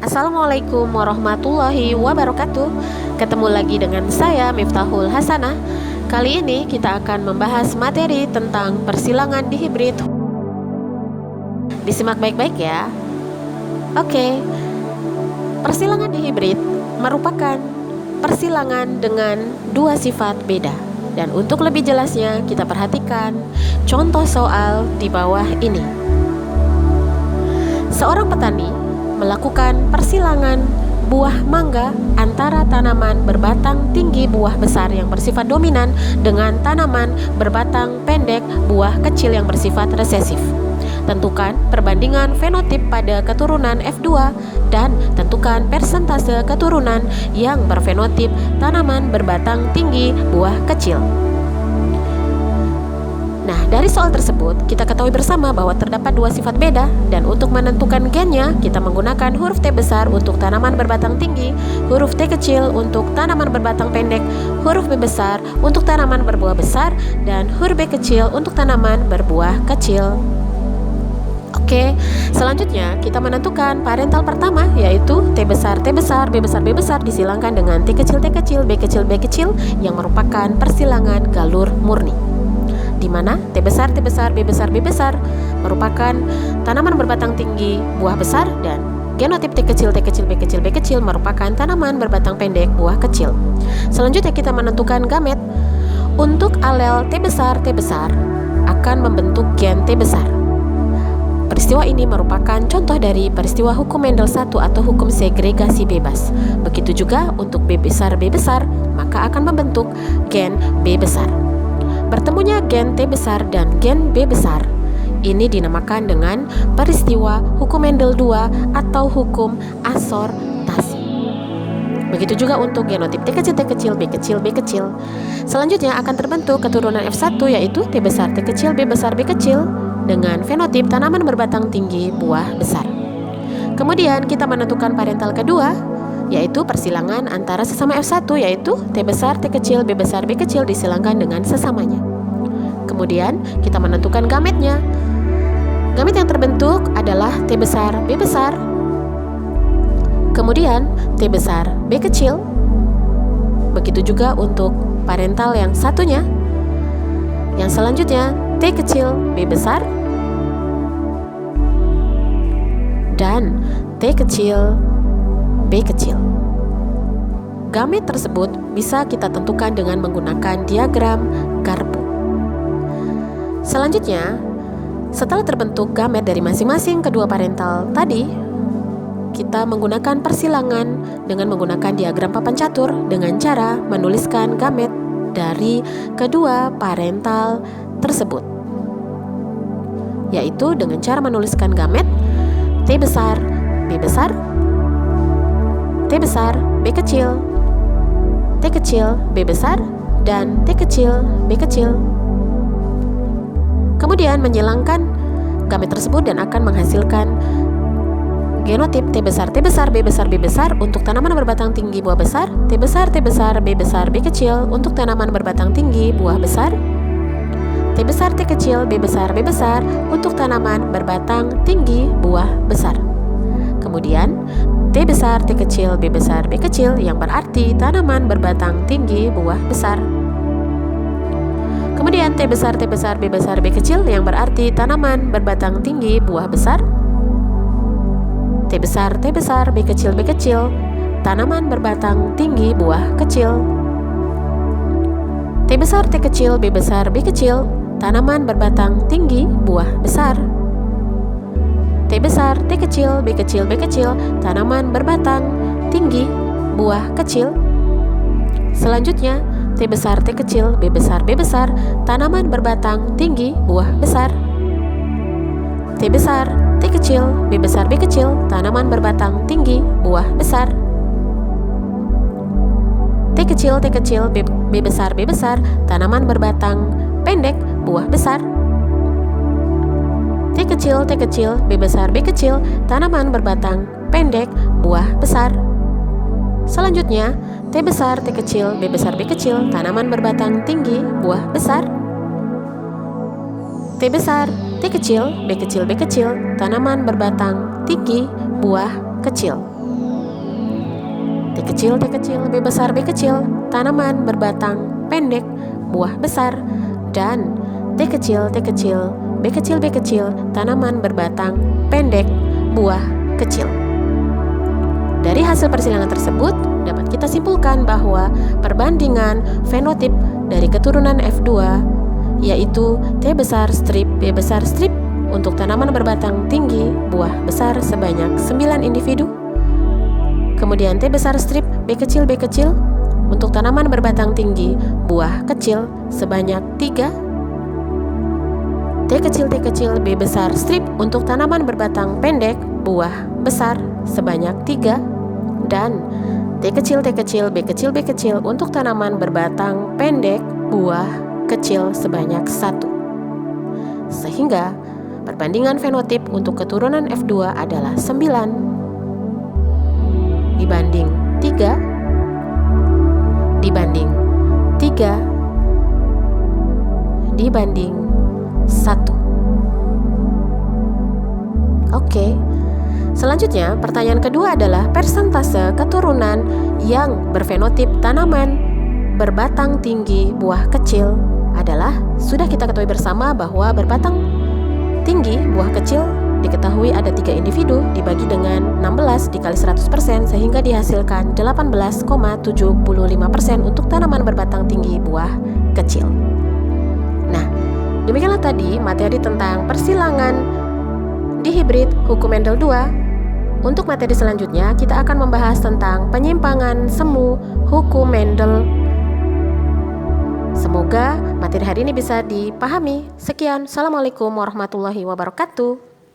Assalamualaikum warahmatullahi wabarakatuh. Ketemu lagi dengan saya Miftahul Hasanah. Kali ini kita akan membahas materi tentang persilangan di hibrid. Disimak baik-baik ya. Oke. Persilangan di hibrid merupakan persilangan dengan dua sifat beda. Dan untuk lebih jelasnya kita perhatikan contoh soal di bawah ini. Seorang petani melakukan persilangan buah mangga antara tanaman berbatang tinggi buah besar yang bersifat dominan dengan tanaman berbatang pendek buah kecil yang bersifat resesif. Tentukan perbandingan fenotip pada keturunan F2 dan tentukan persentase keturunan yang berfenotip tanaman berbatang tinggi buah kecil. Nah, dari soal tersebut, kita ketahui bersama bahwa terdapat dua sifat beda dan untuk menentukan gennya, kita menggunakan huruf T besar untuk tanaman berbatang tinggi, huruf T kecil untuk tanaman berbatang pendek, huruf B besar untuk tanaman berbuah besar, dan huruf B kecil untuk tanaman berbuah kecil. Oke, selanjutnya kita menentukan parental pertama yaitu T besar, B besar disilangkan dengan T kecil, B kecil yang merupakan persilangan galur murni. Di mana T besar, B besar merupakan tanaman berbatang tinggi buah besar dan genotip T kecil, B kecil merupakan tanaman berbatang pendek buah kecil. Selanjutnya kita menentukan gamet. Untuk alel T besar akan membentuk gen T besar. Peristiwa ini merupakan contoh dari peristiwa hukum Mendel 1 atau hukum segregasi bebas. Begitu juga untuk B besar, maka akan membentuk gen B besar. Bertemunya gen T besar dan gen B besar ini dinamakan dengan peristiwa hukum Mendel 2 atau hukum asortasi. Begitu juga untuk genotip T kecil, B kecil. Selanjutnya akan terbentuk keturunan F1 yaitu T besar, B kecil dengan fenotip tanaman berbatang tinggi buah besar. Kemudian kita menentukan parental kedua yaitu persilangan antara sesama F1 yaitu T besar, B kecil disilangkan dengan sesamanya. Kemudian kita menentukan gametnya. Gamet yang terbentuk adalah T besar, B besar. Kemudian T besar, B kecil. Begitu juga untuk parental yang satunya. Yang selanjutnya T kecil, B besar. Dan T kecil, B kecil. Gamet tersebut bisa kita tentukan dengan menggunakan diagram Garpu. Selanjutnya, setelah terbentuk gamet dari masing-masing kedua parental tadi, kita menggunakan persilangan dengan menggunakan diagram papan catur dengan cara menuliskan gamet dari kedua parental tersebut, yaitu dengan cara menuliskan gamet T besar, B besar, T besar, B kecil, T kecil, B besar, dan T kecil, B kecil. Kemudian menyilangkan gamet tersebut dan akan menghasilkan genotip T besar, B besar untuk tanaman berbatang tinggi buah besar, T besar, B besar, B kecil untuk tanaman berbatang tinggi buah besar, T besar, T kecil, B besar untuk tanaman berbatang tinggi buah besar. Kemudian T besar, T kecil, B besar, B kecil yang berarti tanaman berbatang tinggi buah besar. Kemudian T besar, B besar, B kecil yang berarti tanaman berbatang tinggi buah besar. T besar, B kecil, tanaman berbatang tinggi buah kecil. T besar, T kecil, B besar, B kecil, tanaman berbatang tinggi buah besar. T besar, T kecil, B kecil, tanaman berbatang tinggi buah kecil. Selanjutnya, T besar, T kecil, B besar, tanaman berbatang tinggi buah besar. T besar, T kecil, B kecil, tanaman berbatang tinggi buah besar. T kecil, B besar, tanaman berbatang pendek buah besar. T kecil, B kecil, tanaman berbatang pendek buah besar. Selanjutnya, T besar, T kecil, B kecil, tanaman berbatang tinggi buah besar. T besar, T kecil, B kecil, tanaman berbatang tinggi buah kecil. T kecil, B besar, B kecil, tanaman berbatang pendek, buah besar. Dan T kecil, B kecil, tanaman berbatang pendek, buah kecil. Dari hasil persilangan tersebut, dapat kita simpulkan bahwa perbandingan fenotip dari keturunan F2 yaitu T besar strip, B besar strip untuk tanaman berbatang tinggi, buah besar sebanyak 9 individu. Kemudian T besar strip, B kecil untuk tanaman berbatang tinggi, buah kecil sebanyak 3. T kecil, B besar strip untuk tanaman berbatang pendek, buah besar sebanyak 3. Dan T kecil, B kecil untuk tanaman berbatang pendek, buah kecil sebanyak 1. Sehingga perbandingan fenotip untuk keturunan F2 adalah 9 dibanding 3 dibanding 3 dibanding 1. Oke. Selanjutnya, pertanyaan kedua adalah persentase keturunan yang berfenotip tanaman berbatang tinggi, buah kecil adalah, sudah kita ketahui bersama bahwa berbatang tinggi, buah kecil diketahui ada 3 individu dibagi dengan 16 dikali 100% sehingga dihasilkan 18,75% untuk tanaman berbatang tinggi, buah kecil. Nah, demikianlah tadi materi tentang persilangan dihibrid hukum Mendel 2. Untuk materi selanjutnya, kita akan membahas tentang penyimpangan semu hukum Mendel. Semoga materi hari ini bisa dipahami. Sekian, Assalamualaikum warahmatullahi wabarakatuh.